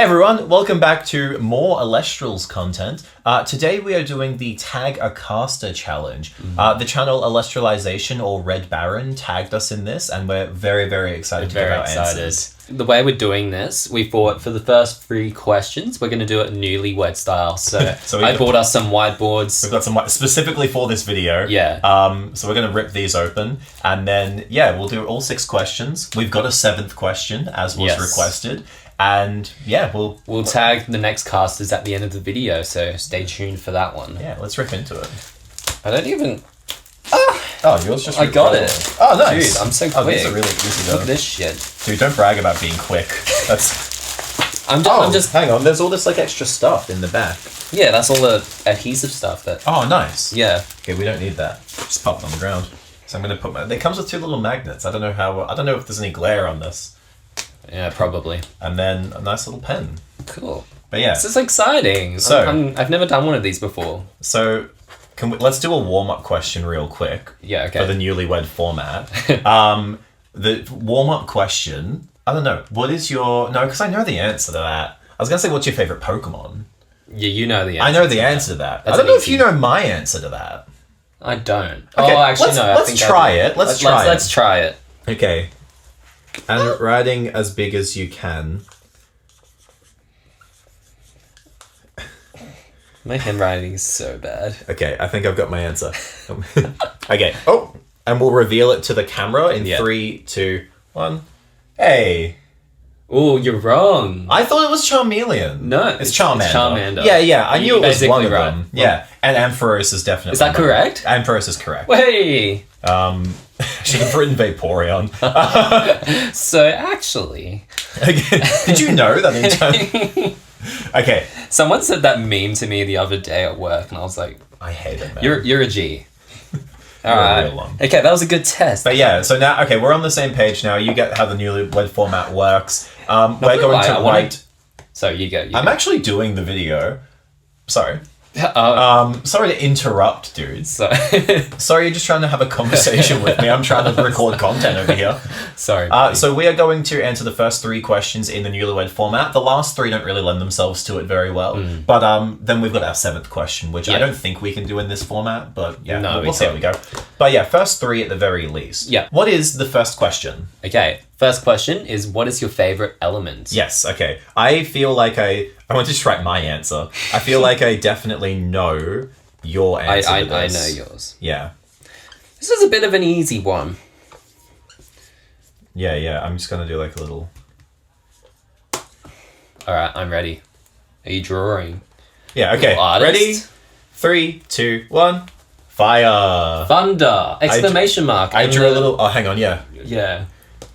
Hey everyone, welcome back to more Elestrals content. Today we are doing the Tag a Caster challenge. The channel Elestralization or Red Baron tagged us in this and we're very, very excited to give our answers. The way we're doing this, we thought for the first 3 questions, we're going to do it NEWLYWED style. So, I bought us some whiteboards. We've got some specifically for this video. Yeah. So we're going to rip these open and then, yeah, we'll do all 6 questions. We've got a 7th question as was requested. And yeah, we'll tag the next casters at the end of the video, so stay tuned for that one. Yeah, let's rip into it. I don't even... Oh, yours just... I got it. Oh, nice. Dude, I'm so quick. Oh, these are really easy though. Look at this shit. Dude, don't brag about being quick. That's... I'm just... Hang on, there's all this like extra stuff in the back. Yeah, that's all the adhesive stuff that... Oh, nice. Yeah. Okay, we don't need that. Just pop it on the ground. So I'm going to put my... It comes with 2 little magnets. I don't know if there's any glare on this. Yeah, probably. And then a nice little pen. Cool. But yeah. This is exciting. So I've never done one of these before. So let's do a warm-up question real quick. Yeah, okay. For the NEWLYWED format. The warm-up question, I don't know, what is your... No, because I know the answer to that. I was going to say, what's your favorite Pokemon? Yeah, you know the answer. I know the answer to that. I don't know if you know my answer to that. I don't. Okay, oh, actually, no. Let's try it. Let's try it. Okay. And writing as big as you can. My handwriting is so bad. Okay, I think I've got my answer. Okay. Oh, and we'll reveal it to the camera in 3, 2, 1. Hey. Oh, you're wrong. I thought it was Charmeleon. No, it's Charmander. It's Charmander. Yeah. I knew it was one of right. them. Yeah, and Ampharos is definitely. Is that correct? Ampharos is correct. Hey. Should have written Vaporeon. So actually, did you know that? Okay. Someone said that meme to me the other day at work, and I was like, I hate it, man. You're a G. All right. Okay, that was a good test. But yeah, so now, okay, we're on the same page now. You get how the NEWLYWED format works. We're going to write... So you go. I'm actually doing the video. Sorry. Sorry to interrupt, dudes. Sorry, you're just trying to have a conversation with me. I'm trying to record content over here. Sorry. So we are going to answer the first 3 questions in the NEWLYWED format. The last 3 don't really lend themselves to it very well. But then we've got our 7th question, which I don't think we can do in this format. But yeah, we'll see how we go. But yeah, first 3 at the very least. Yeah. What is the first question? Okay. First question is, what is your favorite element? Yes, okay. I feel like I want to just write my answer. I feel like I definitely know your answer to this. I know yours. Yeah. This is a bit of an easy one. Yeah. I'm just going to do like a little... Alright, I'm ready. Are you drawing? Yeah, okay. Ready? 3, 2, 1. Fire! Thunder! Exclamation mark. I drew a little... Oh, hang on, yeah. Yeah.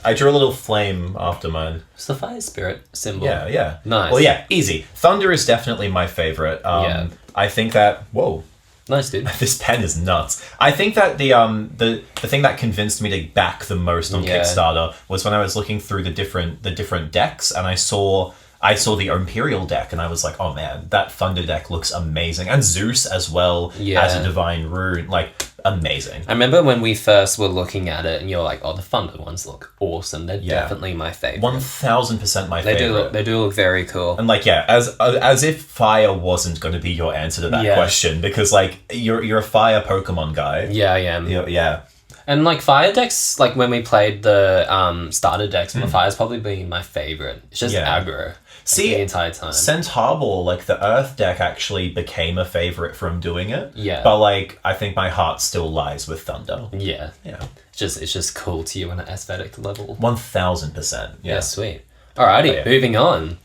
I drew a little flame after mine. It's the fire spirit symbol. Yeah. Nice. Well, yeah, easy. Thunder is definitely my favorite. Yeah. I think that... Whoa. Nice, dude. This pen is nuts. I think that the thing that convinced me to back the most on Kickstarter was when I was looking through the different decks and I saw the Imperial deck and I was like, oh man, that Thunder deck looks amazing. And Zeus as well as a Divine Rune, like amazing. I remember when we first were looking at it and you're like, oh, the Thunder ones look awesome. They're definitely my favorite. 1000% my favorite. They do look very cool. And like, yeah, as if fire wasn't going to be your answer to that question, because like you're a fire Pokemon guy. Yeah, I am. Yeah. And like fire decks, like when we played the starter decks, the fire's probably been my favorite. It's just aggro. See, the entire time. Scent Harbor, like the Earth deck actually became a favorite from doing it. Yeah. But like, I think my heart still lies with Thunder. Yeah. Yeah. It's just cool to you on an aesthetic level. 1000%. Yeah, sweet. Alrighty, moving on.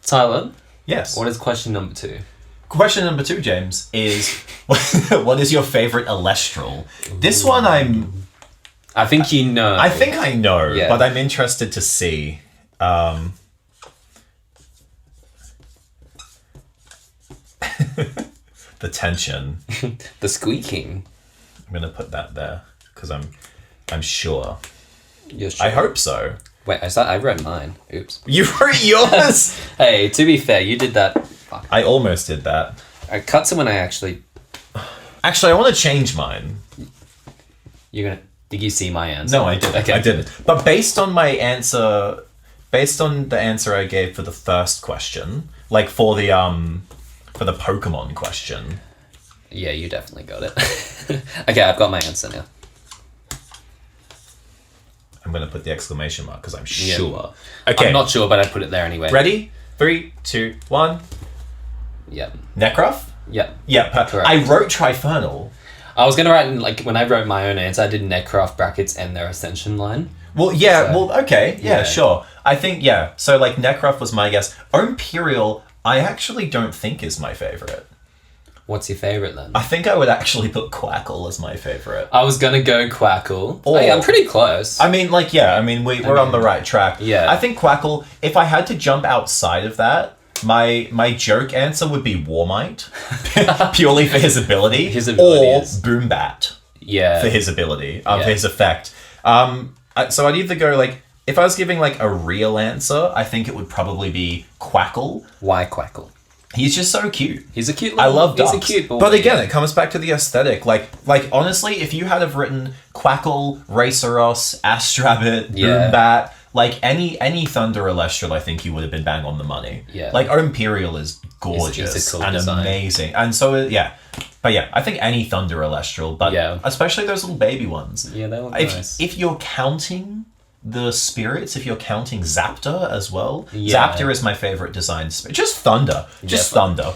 Tyler? Yes. What is question number 2? Question number 2, James, is what is your favorite Elestral? This one I think you know. I think I know, but I'm interested to see. The tension. The squeaking. I'm gonna put that there because I'm sure. You're sure? I hope so. Wait, I read mine. Oops. You wrote yours? Hey, to be fair, you did that. Fuck. I almost did that. I cut to when I actually... Actually, I want to change mine. You're gonna... Did you see my answer? No, I didn't. Okay. I didn't. But based on my answer based on the answer I gave for the first question, like for the Pokemon question. Yeah, you definitely got it. Okay, I've got my answer now. I'm going to put the exclamation mark because I'm sure. Okay. I'm not sure, but I put it there anyway. Ready? 3, 2, 1. Yep. Necroft? Yep. Yeah, correct. I wrote Trifernal. I was going to write, like, when I wrote my own answer, I did Necroft brackets and their Ascension line. Well, yeah, okay. Yeah, sure. I think, so, like, Necroft was my guess. Imperial, I actually don't think is my favorite. What's your favorite then? I think I would actually put Quackle as my favorite. I was gonna go Quackle. I'm pretty close. I mean, like, we're on the right track. Yeah. I think Quackle, if I had to jump outside of that, my joke answer would be Warmite, purely for his ability. Or Boombat. Yeah. For his ability, for his effect. So I'd either go, like, if I was giving, like, a real answer, I think it would probably be Quackle. Why Quackle? He's just so cute. He's a cute I love ducks. He's a cute boy. But again, it comes back to the aesthetic. Like honestly, if you had have written Quackle, Raceros, Astrabbit, Boombat, like any Thunder Elestral, I think you would have been bang on the money. Yeah. Like our Imperial is gorgeous it's a cool and design. amazing. And so But I think any Thunder Elestral, but especially those little baby ones. Yeah, they look nice. If you're counting the spirits, if you're counting Zapdos as well. Zapdos is my favorite design. Just Thunder. Just Thunder.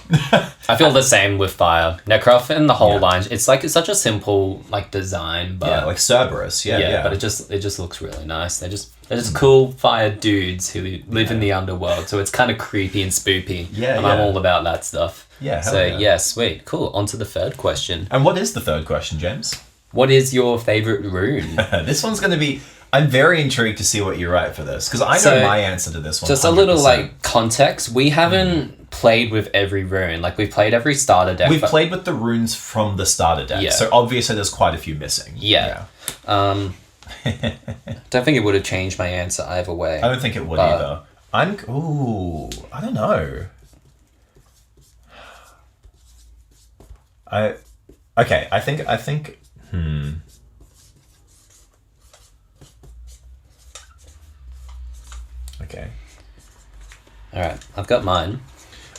I feel the same with Fire. Necroft and the whole line. It's such a simple like design, but like Cerberus. But it just looks really nice. They're just cool fire dudes who live in the underworld. So it's kind of creepy and spoopy. And I'm all about that stuff. Yeah. So sweet, cool. On to the third question. And what is the third question, James? What is your favorite rune? This one's going to be. I'm very intrigued to see what you write for this, because I know my answer to this one. Just 100%. A little like context. We haven't played with every rune. Like we've played every starter deck. We've played with the runes from the starter deck, so obviously there's quite a few missing. Don't think it would have changed my answer either way. I don't think it would either. I don't know. I think. Okay. All right, I've got mine.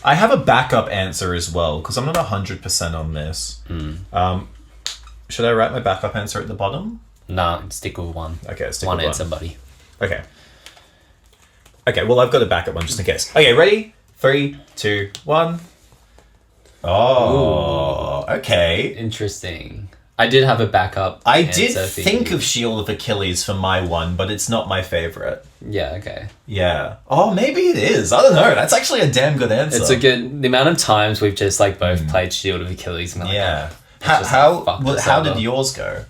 I have a backup answer as well, because I'm not 100% on this. Should I write my backup answer at the bottom? Nah, stick with one. Okay, stick with one. One answer, buddy. Okay. Okay, well, I've got a backup one just in case. Okay, ready? 3, 2, 1. Oh, okay. Interesting. I did have a backup. I did think of Shield of Achilles for my one, but it's not my favorite. Yeah, okay. Yeah. Oh, maybe it is. I don't know. That's actually a damn good answer. It's a good... The amount of times we've just like both played Shield of Achilles. And how did yours go?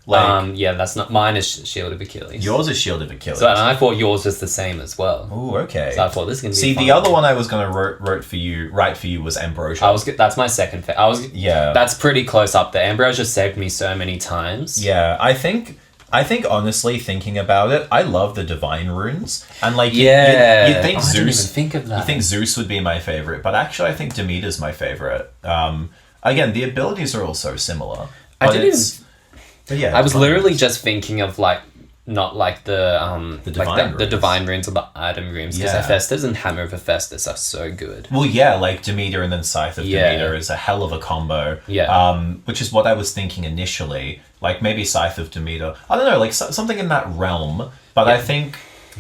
That's not... Mine is Shield of Achilles. Yours is Shield of Achilles. So, and I thought yours was the same as well. Oh, okay. So I thought this is going to be the other one I was going to write for you was Ambrosia. That's my second favorite. That's pretty close up there. Ambrosia saved me so many times. Yeah, I think honestly, thinking about it, I love the divine runes, and like you'd think Zeus. I didn't even think of that. You think Zeus would be my favorite, but actually, I think Demeter's my favorite. Again, the abilities are all so similar. I was literally just thinking of like not like the divine runes or the item runes, because Hephaestus and Hammer of Hephaestus are so good. Well, like Demeter and then Scythe of Demeter is a hell of a combo. Which is what I was thinking initially, like maybe Scythe of Demeter. I don't know, like something in that realm. But I think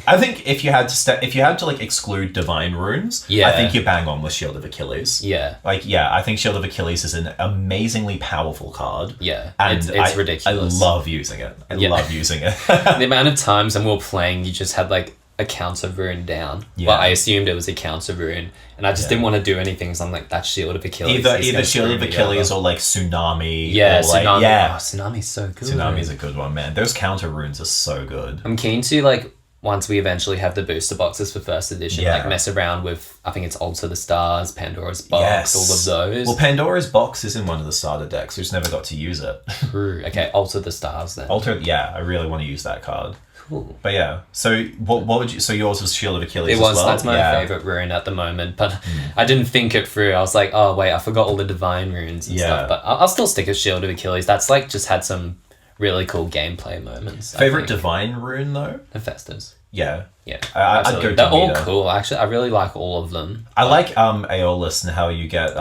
if you had to like exclude divine runes, I think you're bang on with Shield of Achilles. I think Shield of Achilles is an amazingly powerful card. And it's ridiculous. I love using it. I love using it. The amount of times when we were playing, you just had like a counter rune down. Well, I assumed it was a counter rune, and I just didn't want to do anything, so I'm like, that's Shield of Achilles. Either Shield of Achilles or like Tsunami. Tsunami. Tsunami's so good. Tsunami's a good one, man. Those counter runes are so good. I'm keen to like, once we eventually have the booster boxes for first edition, like mess around with, I think it's Alter the Stars, Pandora's Box, all of those. Well, Pandora's Box is in one of the starter decks. We just never got to use it. True. Okay, Alter the Stars then. I really want to use that card. Cool. But so what would you? So yours was Shield of Achilles. It was. That's my favorite rune at the moment, but I didn't think it through. I was like, oh wait, I forgot all the divine runes and stuff. But I'll still stick with Shield of Achilles. That's like just had some really cool gameplay moments. Favorite divine rune though? Hephaestus. Yeah. Yeah, I'd go They're all Demeter. cool. Actually, I really like all of them. I like Aeolus and how you get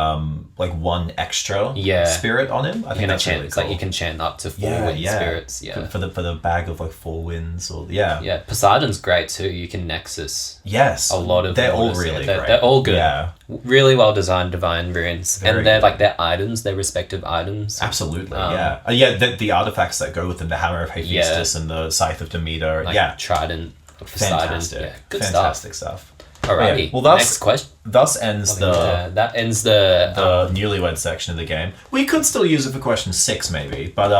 like one extra spirit on him. I think that's chant, really cool. like you can chant up to 4 wind spirits. Yeah, for the bag of like 4 winds or Yeah, Poseidon's great too. You can Nexus. Yes, a lot of they're all waters. really They're, great. They're all good. Yeah, really well designed divine runes, Very and they're good. like their items, their respective items. Absolutely. The artifacts that go with them, the Hammer of Hephaestus and the Scythe of Demeter. Like Trident. Fantastic. Yeah, good Fantastic stuff. Alrighty. Well, next question. Thus ends the newlywed section of the game. We could still use it for question 6, maybe, but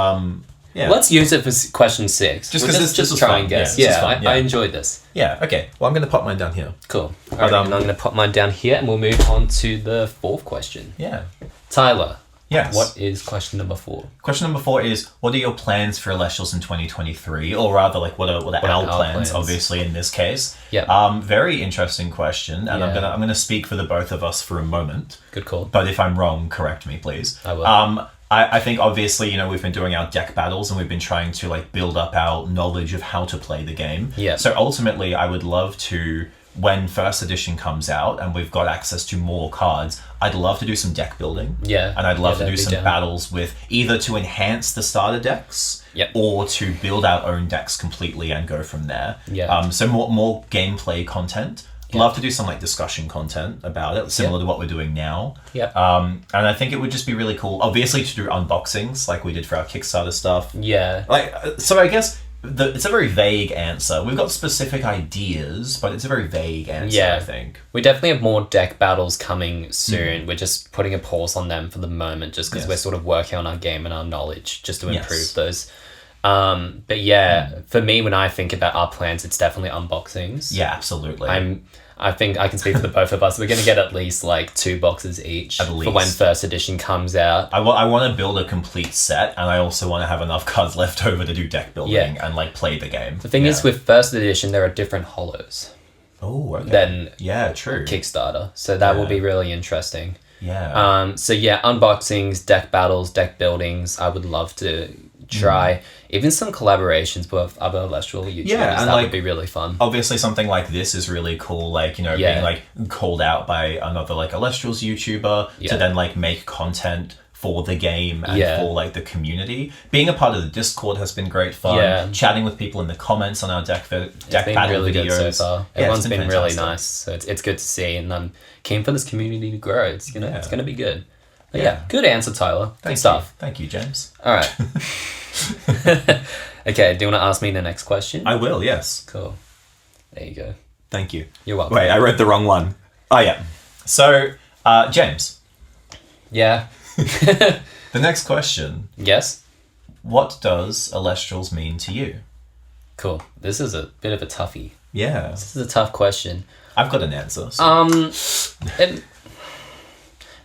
yeah. Let's use it for question 6. Just because this was try fun. and guess. I enjoyed this. Yeah. Okay. Well, I'm going to pop mine down here. Cool. Alright, and I'm going to pop mine down here, and we'll move on to the 4th question. Yeah. Tyler. Yes. What is question number 4? Question number 4 is, what are your plans for Elestrals in 2023? Or rather, like, what are our plans, obviously, in this case? Yeah. Very interesting question, and I'm gonna speak for the both of us for a moment. Good call. But if I'm wrong, correct me, please. I will. I think, obviously, we've been doing our deck battles, and we've been trying to, like, build up our knowledge of how to play the game. Yeah. So, ultimately, I would love to, when first edition comes out and we've got access to more cards, I'd love to do some deck building. Yeah. And I'd love to do some battles with either to enhance the starter decks or to build our own decks completely and go from there. Yeah. So more gameplay content. Love to do some like discussion content about it, similar to what we're doing now. Yeah. And I think it would just be really cool, obviously, to do unboxings like we did for our Kickstarter stuff. Yeah. So I guess it's a very vague answer. We've got specific ideas, but it's a very vague answer, I think. We definitely have more deck battles coming soon. We're just putting a pause on them for the moment just because we're sort of working on our game and our knowledge just to improve those. But for me, when I think about our plans, it's definitely unboxings. Yeah, absolutely. I think I can speak for the both of us. We're going to get at least like 2 boxes each for when first edition comes out. I want to build a complete set, and I also want to have enough cards left over to do deck building and like play the game. The thing is, with first edition, there are different holos. Oh, okay. Than true. Kickstarter. So that will be really interesting. Yeah. Unboxings, deck battles, deck buildings. I would love to try. Even some collaborations with other Elestral YouTubers. Yeah, and that would be really fun. Obviously, something like this is really cool. Like, being like called out by another like Elestrals YouTuber to then like make content for the game and for like the community. Being a part of the Discord has been great fun. Yeah. Chatting with people in the comments on our deck battle really videos. Good so far. Everyone's been really nice. So it's good to see, and I'm keen for this community to grow. It's it's gonna be good. But good answer, Tyler. Good stuff. Thank you, James. All right. Okay, do you want to ask me the next question? I will, yes. Cool. There you go. Thank you. You're welcome. Wait, I read the wrong one. Oh, yeah. So, James. Yeah. The next question. Yes? What does Elestrals mean to you? Cool. This is a bit of a toughie. Yeah. This is a tough question. I've got an answer. So. It's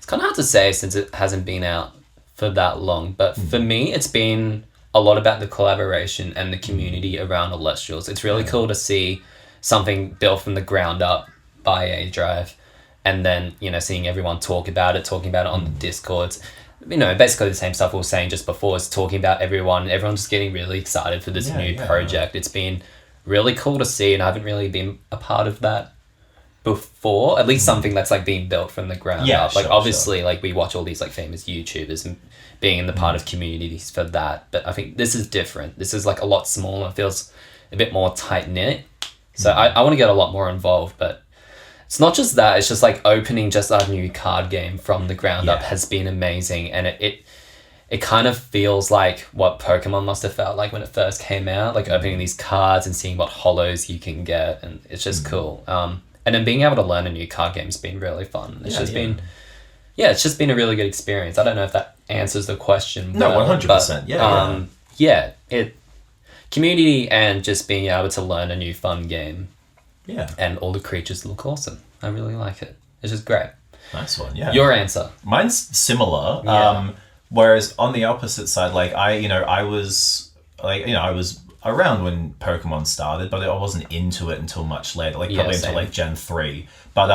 kind of hard to say since it hasn't been out for that long, but for me, it's been a lot about the collaboration and the community around Elestrals. It's really cool to see something built from the ground up by A Drive, and then seeing everyone talking about it on the Discords. Basically the same stuff we were saying just before, is talking about everyone's just getting really excited for this new project. It's been really cool to see, and I haven't really been a part of that before, at least something that's like being built from the ground up. Like obviously like we watch all these like famous YouTubers and being in the part of communities for that, but I think this is different. This is like a lot smaller. It feels a bit more tight knit. So I want to get a lot more involved, but it's not just that, it's just like opening just our new card game from the ground up has been amazing, and it kind of feels like what Pokemon must have felt like when it first came out, like opening these cards and seeing what holos you can get, and it's just cool. And then being able to learn a new card game has been really fun. It's it's just been a really good experience. I don't know if that answers the question. No, 100%. Community and just being able to learn a new fun game. Yeah. And all the creatures look awesome. I really like it. It's just great. Nice one, yeah. Your answer? Mine's similar. Yeah. Whereas on the opposite side, like I was around when Pokemon started, but I wasn't into it until much later, probably until like Gen 3. But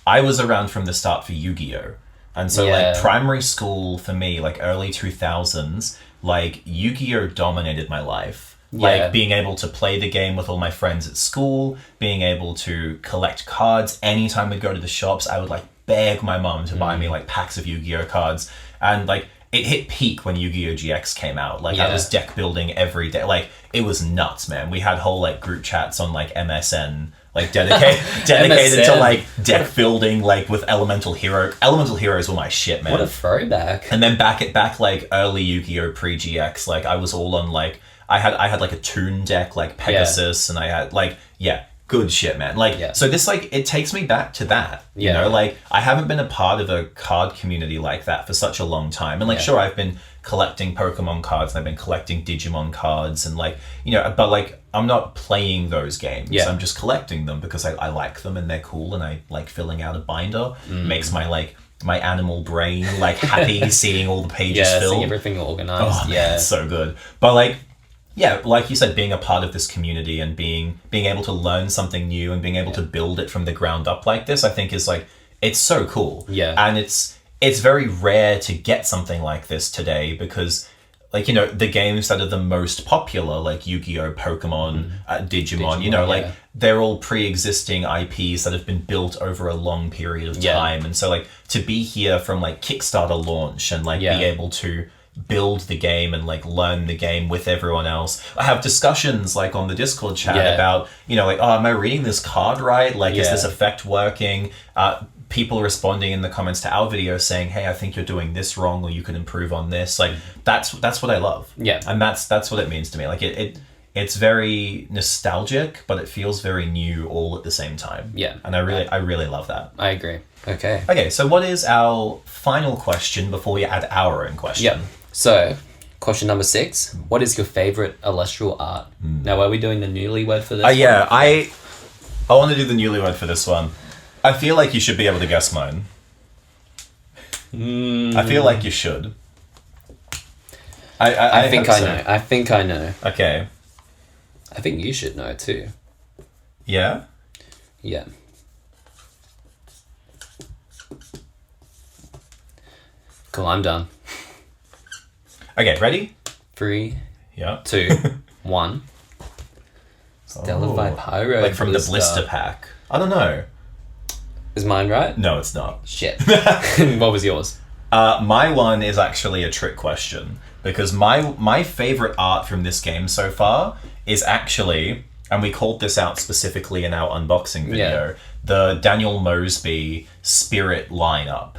I was around from the start for Yu-Gi-Oh! And so like primary school for me, like early 2000s, like Yu-Gi-Oh! Dominated my life. Like being able to play the game with all my friends at school, being able to collect cards. Anytime we'd go to the shops, I would like beg my mom to buy me like packs of Yu-Gi-Oh cards. And like it hit peak when Yu-Gi-Oh GX came out. Like I was deck building every day. Like it was nuts, man. We had whole like group chats on like MSN, like dedicated to like deck building, like with Elemental Hero. Elemental Heroes were my shit, man. What a throwback. And then back like early Yu-Gi-Oh pre-GX, like I was all on like I had like a Toon deck, like Pegasus, and I had like good shit, man. Like so this like it takes me back to that. You know, like I haven't been a part of a card community like that for such a long time. And like sure, I've been collecting Pokemon cards and I've been collecting Digimon cards and like, you know, but like I'm not playing those games. I'm just collecting them because I like them and they're cool and I like filling out a binder. Makes my animal brain like happy seeing all the pages filled. Seeing everything organized. Oh, man, it's so good. But like like you said, being a part of this community and being able to learn something new and being able to build it from the ground up like this, I think is like it's so cool. And it's very rare to get something like this today because, like, you know, the games that are the most popular, like Yu-Gi-Oh, Pokemon, Digimon, you know, like, they're all pre-existing IPs that have been built over a long period of time. And so, like, to be here from, like, Kickstarter launch and, like, be able to build the game and, like, learn the game with everyone else. I have discussions, like, on the Discord chat about, you know, like, oh, am I reading this card right? Like, is this effect working? People responding in the comments to our video saying, hey, I think you're doing this wrong or you could improve on this. Like that's what I love. And that's what it means to me. Like it's very nostalgic, but it feels very new all at the same time. And I really love that. I agree. Okay. Okay, so what is our final question before we add our own question? So question number 6. What is your favorite Elestral art? Now are we doing the Newlywed for this one? I want to do the Newlywed for this one. I feel like you should be able to guess mine. I feel like you should. I think I know. I think I know. Okay. I think you should know too. Yeah? Yeah. Cool, I'm done. Okay, ready? 3, Yeah. 2, 1. Stellar Vibe Pyro. Like from the blister pack. I don't know. Is mine right? No, it's not. Shit. What was yours? My one is actually a trick question because my favorite art from this game so far is actually, and we called this out specifically in our unboxing video, the Daniel Mosby Spirit lineup.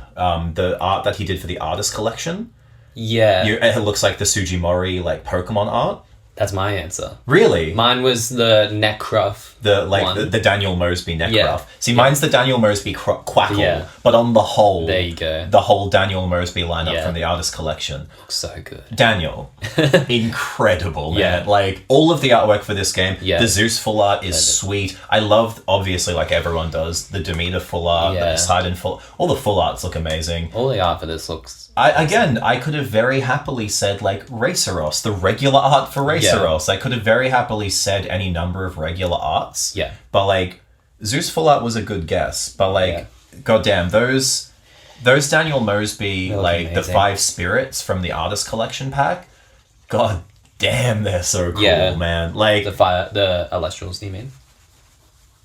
The art that he did for the artist collection. It looks like the Sujimori like Pokemon art. That's my answer. Really? Mine was the Necruff. The Daniel Mosby Necruff. See, mine's the Daniel Mosby Quackle, but on the whole, there you go. The whole Daniel Mosby lineup from the artist collection. Looks so good. Daniel, incredible, man. Like all of the artwork for this game. The Zeus full art is sweet. I love, obviously, like everyone does, the Demeter full art, the Poseidon full. All the full arts look amazing. All the art for this looks. I could have very happily said like Raceros, the regular art for Raceros. I could have very happily said any number of regular arts. But like Zeus full art was a good guess. But like goddamn, those Daniel Mosby like amazing. The 5 spirits from the artist collection pack. God damn, they're so cool, man. Like the Elestrals, do you mean?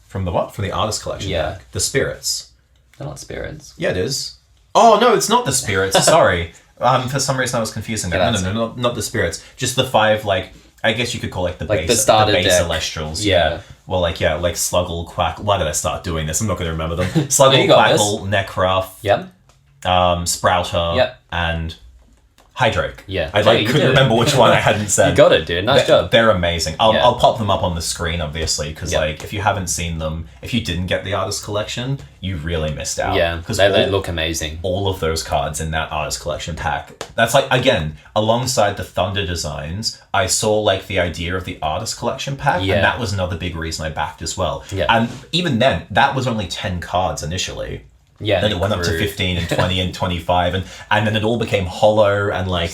From the what? From the artist collection pack. The spirits. They're not spirits. Yeah, it is. Oh, no, it's not the spirits. Sorry. For some reason I was confusing that. No, not the spirits. Just the 5, like, I guess you could call like the base, the base Elestrals. Well, like Sluggle, Quack. Why did I start doing this? I'm not going to remember them. Sluggle, Quackle, Necruff, Sprouter, and Hydrake. I couldn't remember which one I hadn't said. You got it, dude. Nice job. They're amazing. I'll pop them up on the screen, obviously, because like if you haven't seen them, if you didn't get the artist collection, you really missed out. Because they look amazing. All of those cards in that artist collection pack. That's like, again, alongside the Thunder designs, I saw like the idea of the artist collection pack, and that was another big reason I backed as well. And even then, that was only 10 cards initially. Then it went up to 15 and 20 and 25 and then it all became hollow and like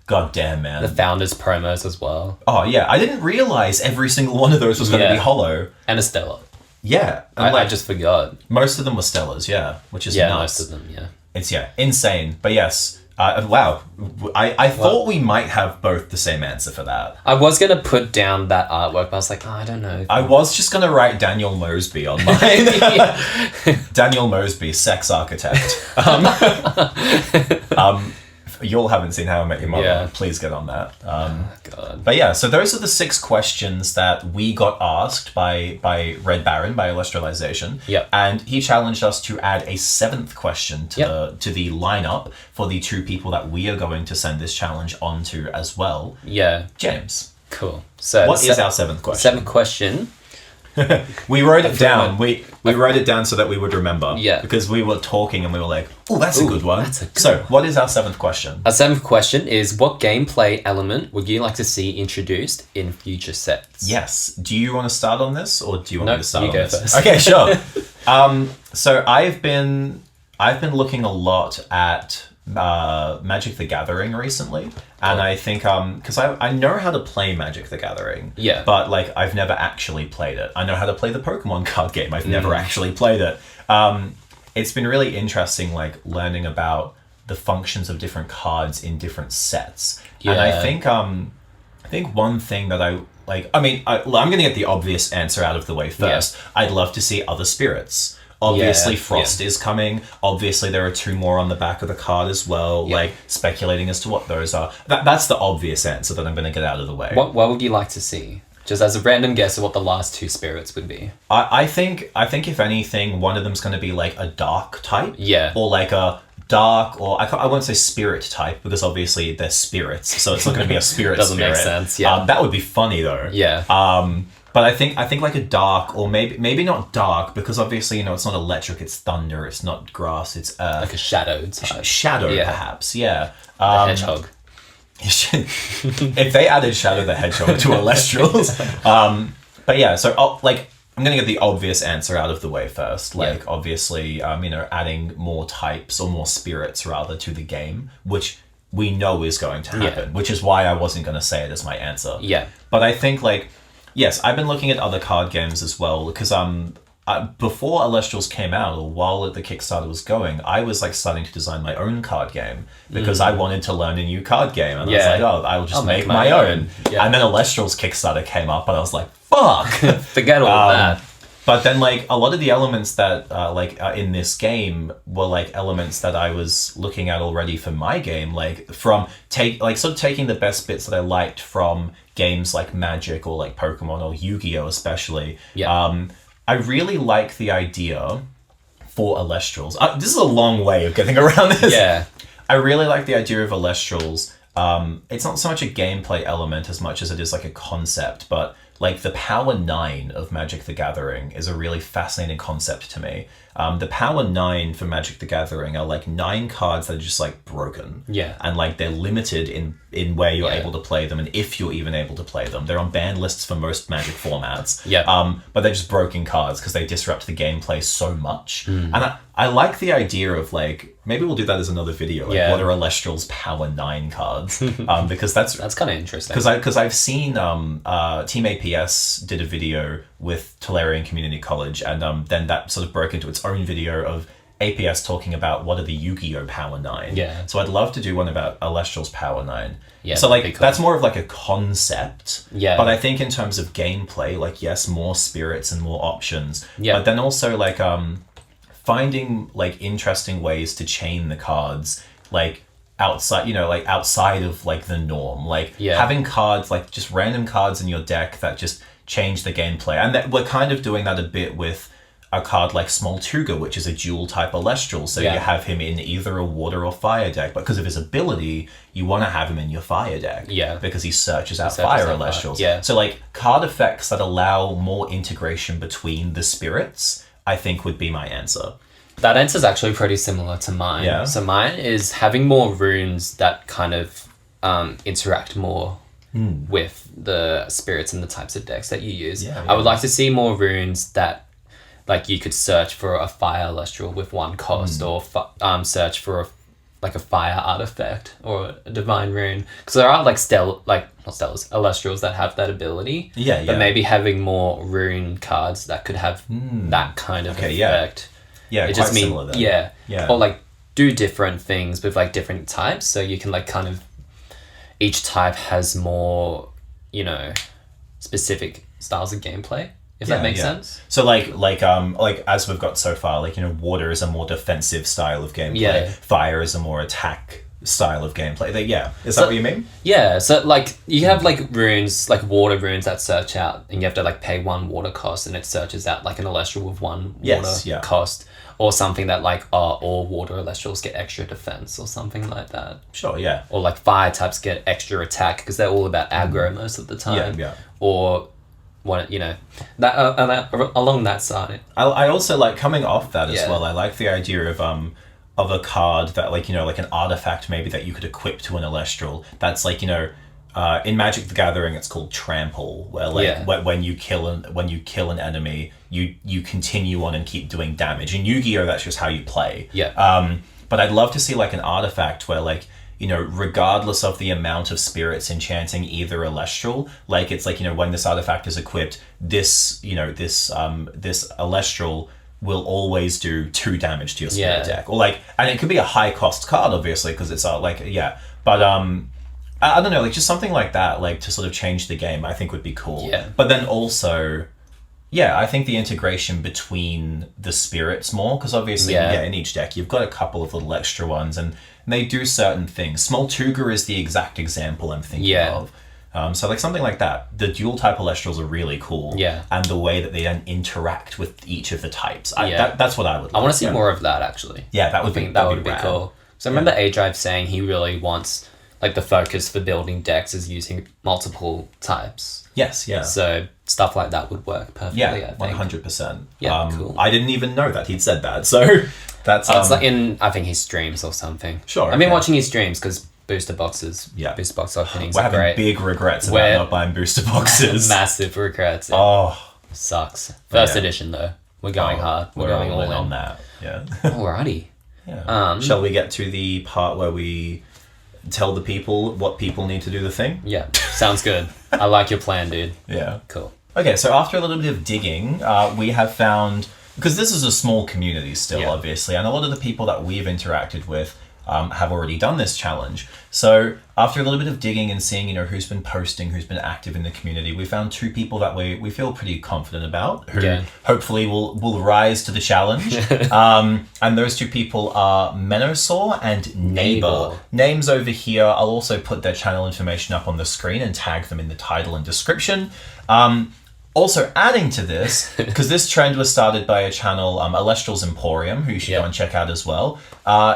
god damn, man. The founders promos as well. Oh yeah, I didn't realize every single one of those was going to be hollow. And a Stellar. Yeah. And I just forgot. Most of them were Stellars, which is nuts. Most of them, It's insane. But yes, Wow. I thought we might have both the same answer for that. I was going to put down that artwork, but I was like, I don't know. I was just going to write Daniel Mosby on mine. Daniel Mosby, sex architect. You all haven't seen How I Met Your Mother. Yeah. Please get on that. God. But yeah, so those are the 6 questions that we got asked by Red Baron, by Elestralization. Yep. And he challenged us to add a 7th question to the lineup for the 2 people that we are going to send this challenge on to as well. Yeah. James. Cool. So what is our 7th question? 7th question. We wrote it down. We wrote it down so that we would remember. Yeah. Because we were talking and we were like, oh, that's a good one. That's a good so, one. what is our 7th question? Our 7th question is, what gameplay element would you like to see introduced in future sets? Yes. Do you want to start on this, or do you want me to start you on go this? first. Okay, sure. So I've been looking a lot at Magic the Gathering recently, and I think because I know how to play Magic the Gathering, but like I've never actually played it. I know how to play the Pokemon card game. I've never actually played it. It's been really interesting, like learning about the functions of different cards in different sets, and I think one thing that I'm gonna get the obvious answer out of the way first. I'd love to see other spirits. Obviously, Frost is coming. Obviously, there are 2 more on the back of the card as well, like speculating as to what those are. That's the obvious answer that I'm going to get out of the way. What would you like to see? Just as a random guess of what the last 2 spirits would be. I think if anything, one of them's going to be like a dark type. Yeah. Or like a dark, or I won't say spirit type, because obviously they're spirits, so it's not going to be a spirit Doesn't spirit. make sense, yeah. That would be funny, though. Yeah. But I think like a dark, or maybe not dark, because obviously, it's not electric, it's thunder, it's not grass, it's earth. Like a shadow type. Shadow, perhaps, yeah. A hedgehog. If they added Shadow the Hedgehog to Elestrals. But yeah, so I'm going to get the obvious answer out of the way first. Obviously, adding more types, or more spirits rather, to the game, which we know is going to happen, which is why I wasn't going to say it as my answer. Yeah. But I think yes, I've been looking at other card games as well, because before Elestrals came out, or while the Kickstarter was going, I was starting to design my own card game, because I wanted to learn a new card game, and I was like, I'll just make my own. Yeah. And then Elestrals Kickstarter came up, and I was like, fuck! Forget all of that. But then, a lot of the elements that are in this game were elements that I was looking at already for my game, sort of taking the best bits that I liked from games like Magic, or Pokemon, or Yu-Gi-Oh! Especially. Yeah. I really like the idea for Elestrals. This is a long way of getting around this. Yeah. I really like the idea of Elestrals. It's not so much a gameplay element as much as it is a concept, but the Power 9 of Magic the Gathering is a really fascinating concept to me. The Power 9 for Magic the Gathering are 9 cards that are just broken. Yeah. And they're limited in where you're able to play them, and if you're even able to play them. They're on ban lists for most Magic formats. Yeah. But they're just broken cards because they disrupt the gameplay so much. And I like the idea of maybe we'll do that as another video. What are Elestral's Power 9 cards? Because that's kind of interesting. Because I've seen Team APS did a video with Tolarian Community College, and then that sort of broke into its own video of APS talking about what are the Yu-Gi-Oh! Power 9. Yeah. So I'd love to do one about Elestral's Power 9. Yeah. So that'd be cool. that's more of a concept. Yeah. But I think in terms of gameplay, yes, more spirits and more options. Yeah. But then also finding interesting ways to chain the cards outside outside of the norm, having cards just random cards in your deck that just change the gameplay. And that we're kind of doing that a bit with a card like Smoltuga, which is a dual type Elestral, so you have him in either a water or fire deck, but because of his ability you want to have him in your fire deck, because he searches out fire Elestrals. So card effects that allow more integration between the spirits, I think, would be my answer. That answer is actually pretty similar to mine. Yeah. So mine is having more runes that kind of interact more with the spirits and the types of decks that you use. I would like to see more runes that you could search for a fire Elestral with 1 cost, or search for a fire artifact or a divine rune, because there are not stellars, Elestrals that have that ability. But maybe having more rune cards that could have that kind of effect. Yeah, it quite just means similar then. or do different things with like different types. So you can like kind of, each type has more, you know, specific styles of gameplay, if that makes sense. So like as we've got so far, like, you know, water is a more defensive style of gameplay. Yeah. Fire is a more attack style of gameplay. Is that what you mean? Yeah, so like you have like runes, like water runes that search out, and you have to like pay 1 water cost, and it searches out like an Elestral with 1 water cost, or something that like all water Elestrals get extra defense or something like that. Sure, yeah. Or like fire types get extra attack because they're all about aggro most of the time. Yeah. Or what, you know, that along that side. I also like, coming off that as well, I like the idea of a card that, like, you know, like an artifact maybe that you could equip to an Elestral that's like, you know, in Magic the Gathering it's called Trample, where like when you kill an enemy, you continue on and keep doing damage. In Yu-Gi-Oh that's just how you play. But I'd love to see like an artifact where, like, you know, regardless of the amount of spirits enchanting either Elestral, like, it's like, you know, when this artifact is equipped, this Elestral will always do 2 damage to your spirit deck. Or like, and it could be a high cost card, obviously, because it's but I don't know, like, just something like that, like, to sort of change the game, I think would be cool. But then also, I think the integration between the spirits more, because obviously in each deck you've got a couple of little extra ones, and they do certain things. Small Tuga is the exact example I'm thinking of. So like something like that. The dual type Elestrals are really cool. And the way that they then interact with each of the types. That's what I would like. I want to see more of that, actually. Yeah, that would be cool. So I remember A-Drive saying he really wants, like, the focus for building decks is using multiple types. Yes, yeah. So stuff like that would work perfectly, yeah, I think. 100%. Cool. I didn't even know that he'd said that, so that's... it's like in, I think, his streams or something. Sure. I've been watching his streams because booster boxes, booster box openings We're are great. having big regrets about not buying booster boxes. Massive regrets. Sucks. First edition, though. We're going hard. We're going all in on that. Yeah. Alrighty. Yeah. Shall we get to the part where we tell the people what people need to do the thing? Yeah. Sounds good. I like your plan, dude. Yeah. Cool. Okay, so after a little bit of digging, we have found... Because this is a small community still, obviously, and a lot of the people that we've interacted with have already done this challenge. So after a little bit of digging and seeing, you know, who's been posting, who's been active in the community, we found 2 people that we feel pretty confident about, who hopefully will rise to the challenge. And those 2 people are Menosaur and Neighbor. Names over here. I'll also put their channel information up on the screen and tag them in the title and description. Also adding to this, because this trend was started by a channel, Elestrals Emporium, who you should go and check out as well.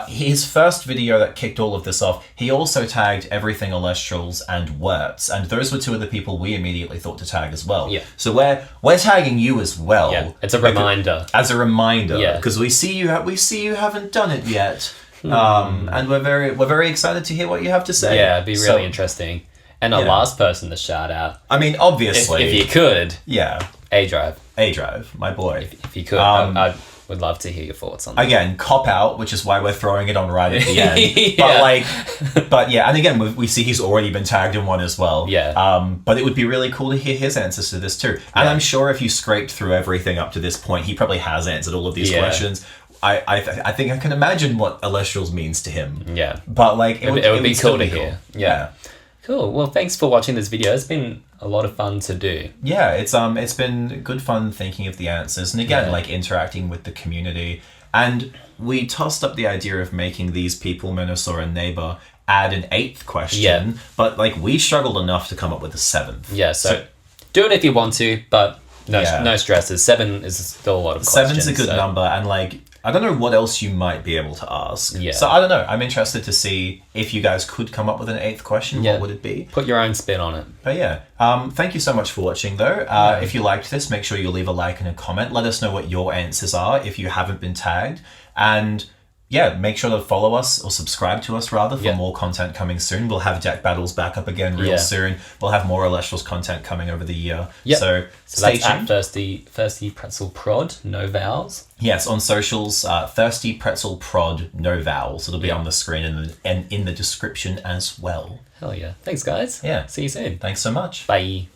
His first video that kicked all of this off, he also tagged Everything Elestrals and Wirtz, and those were 2 of the people we immediately thought to tag as well. So we're tagging you as well. Yeah, it's a reminder. As a reminder, because we see you haven't done it yet, and we're very excited to hear what you have to say. Yeah, it'd be really interesting. And a last person to shout out. I mean, obviously. If you could. Yeah. A-Drive. A-Drive, my boy. If you could, I would love to hear your thoughts on that. Again, cop out, which is why we're throwing it on right at the end. But and again, we see he's already been tagged in one as well. But it would be really cool to hear his answers to this too. And I'm sure if you scraped through everything up to this point, he probably has answered all of these questions. I think I can imagine what Elestrals means to him. Yeah. But like, it would be cool to hear. Yeah. Cool. Well, thanks for watching this video. It's been a lot of fun to do. Yeah, it's been good fun thinking of the answers, and again, like, interacting with the community. And we tossed up the idea of making these people, Menosaur and Neighbor, add an 8th question, but like, we struggled enough to come up with a 7th. Yeah, so do it if you want to, but no stresses. 7 is still a lot of questions. 7's a good number, and like, I don't know what else you might be able to ask. So I don't know. I'm interested to see if you guys could come up with an 8th question. What would it be? Put your own spin on it. But thank you so much for watching though. If you liked this, make sure you leave a like and a comment. Let us know what your answers are if you haven't been tagged. And make sure to follow us, or subscribe to us rather, for more content coming soon. We'll have deck battles back up again real soon. We'll have more Elestrals content coming over the year. So stay tuned. At Thirsty Pretzel Prod, no vowels. Yes, on socials, Thirsty Pretzel Prod, no vowels. It'll be on the screen and in the description as well. Hell yeah. Thanks, guys. Yeah. See you soon. Thanks so much. Bye.